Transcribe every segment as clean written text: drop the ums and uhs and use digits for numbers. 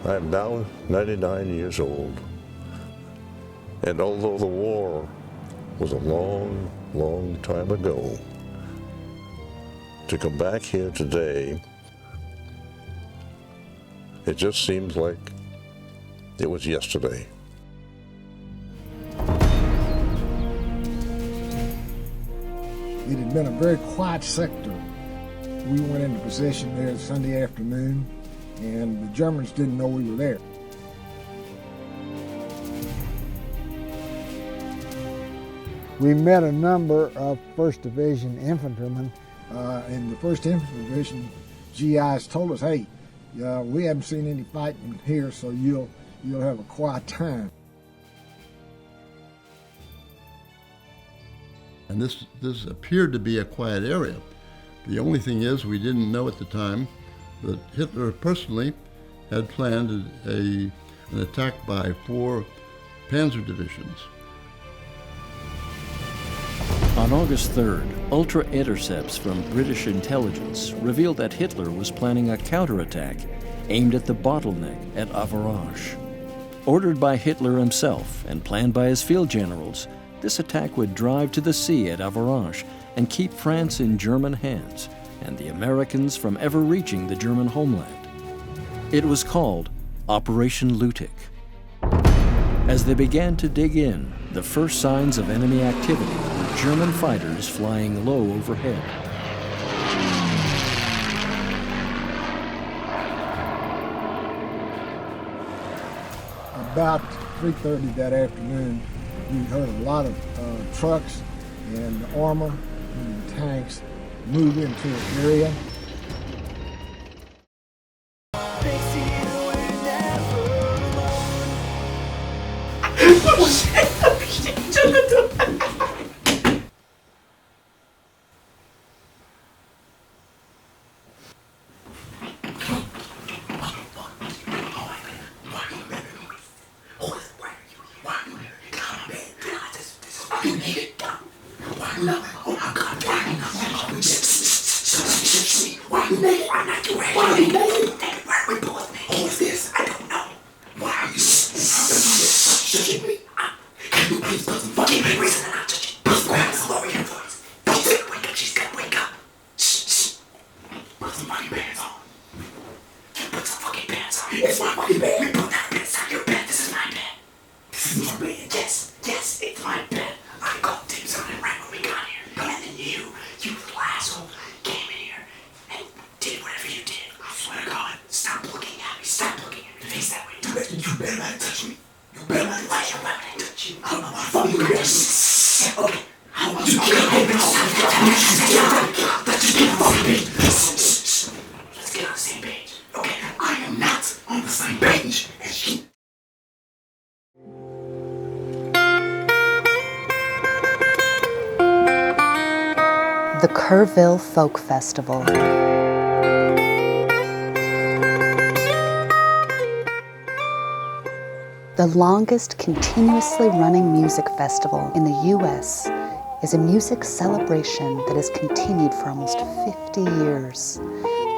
I'm now 99 years old, and although the war was a long, long time ago, to come back here today, it just seems like it was yesterday. It had been a very quiet sector. We went into position there Sunday afternoon, and the Germans didn't know we were there. We met a number of 1st Division infantrymen. In the 1st Infantry Division, GIs told us, hey, we haven't seen any fighting here, so you'll have a quiet time. And this appeared to be a quiet area. The only thing is, we didn't know at the time that Hitler personally had planned an attack by 4 panzer divisions. On August 3rd, ultra-intercepts from British intelligence revealed that Hitler was planning a counterattack aimed at the bottleneck at Avranches. Ordered by Hitler himself and planned by his field generals, this attack would drive to the sea at Avranches and keep France in German hands and the Americans from ever reaching the German homeland. It was called Operation Lutic. As they began to dig in, the first signs of enemy activity were German fighters flying low overhead. About 3:30 that afternoon, we heard a lot of trucks and armor and tanks move into the area. The Kerrville Folk Festival. The longest continuously running music festival in the U.S. is a music celebration that has continued for almost 50 years,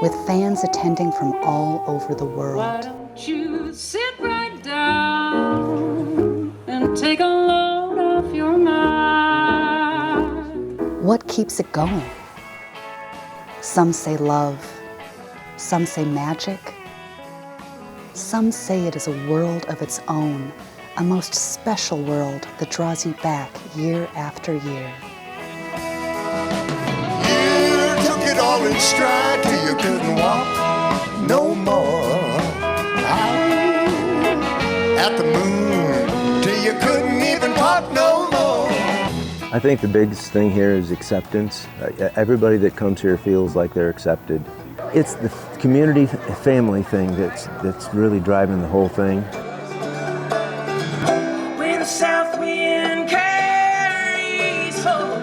with fans attending from all over the world. Why don't you sit right down and take a load off your mind? What keeps it going? Some say love, some say magic, some say it is a world of its own, a most special world that draws you back year after year. You took it all in stride till you couldn't walk no more. Out at the moon till you couldn't even talk no more. I think the biggest thing here is acceptance. Everybody that comes here feels like they're accepted. It's the community family thing that's really driving the whole thing. Where the south wind carries home.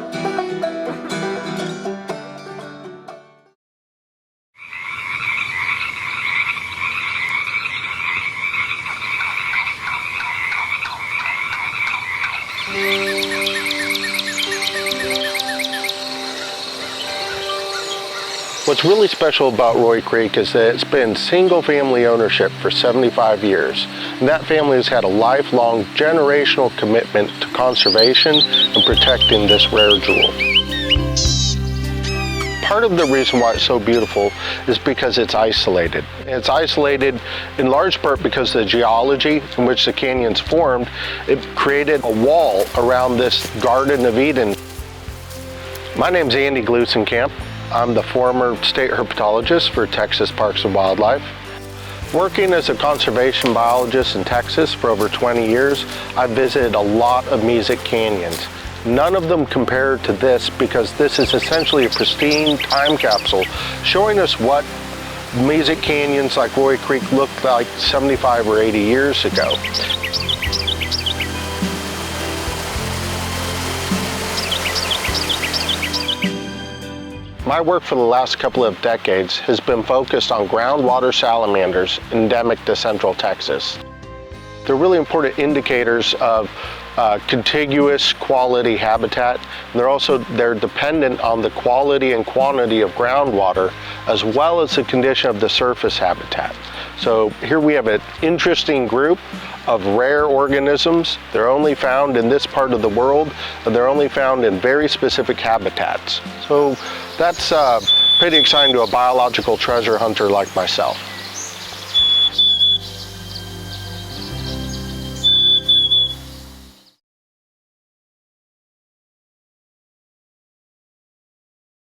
What's really special about Roy Creek is that it's been single-family ownership for 75 years. And that family has had a lifelong, generational commitment to conservation and protecting this rare jewel. Part of the reason why it's so beautiful is because it's isolated. It's isolated in large part because of the geology in which the canyon's formed. It created a wall around this Garden of Eden. My name's Andy Glusenkamp. I'm the former state herpetologist for Texas Parks and Wildlife. Working as a conservation biologist in Texas for over 20 years, I've visited a lot of Mesic canyons. None of them compare to this because this is essentially a pristine time capsule showing us what Mesic canyons like Roy Creek looked like 75 or 80 years ago. My work for the last couple of decades has been focused on groundwater salamanders endemic to Central Texas. They're really important indicators of contiguous quality habitat. They're dependent on the quality and quantity of groundwater as well as the condition of the surface habitat. So here we have an interesting group of rare organisms. They're only found in this part of the world, and they're only found in very specific habitats. So that's pretty exciting to a biological treasure hunter like myself.